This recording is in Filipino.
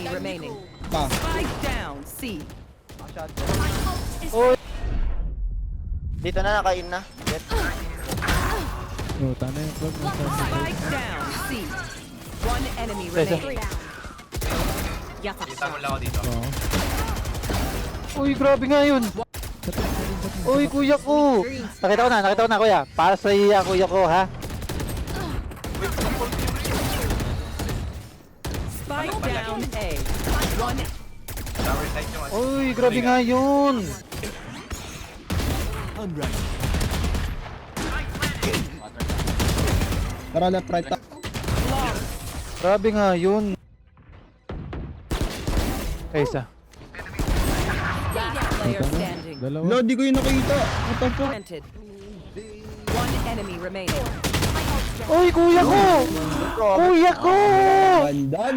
enemy remaining. Pa. Spike down. C. Uy. Dito na, nakain na. Get. Oh, tama yung plug mo. Spike down. C. One enemy Isa. remaining. Kita mo lang ako dito. Uy, grabe nga yun. Uy, kuya ko. Nakita ko na, kuya. Para sa iya, kuya ko, ha? Spike down A. One. Tower side yung ano. Uy, grabe nga yun. Tara left right. Grabe nga yun. Isa. Last player standing. Dalawa. Lo, di ko yung nakita. What the fuck? Planted. One enemy remaining. Uy, kuya ko! Kuya ko! Bandan.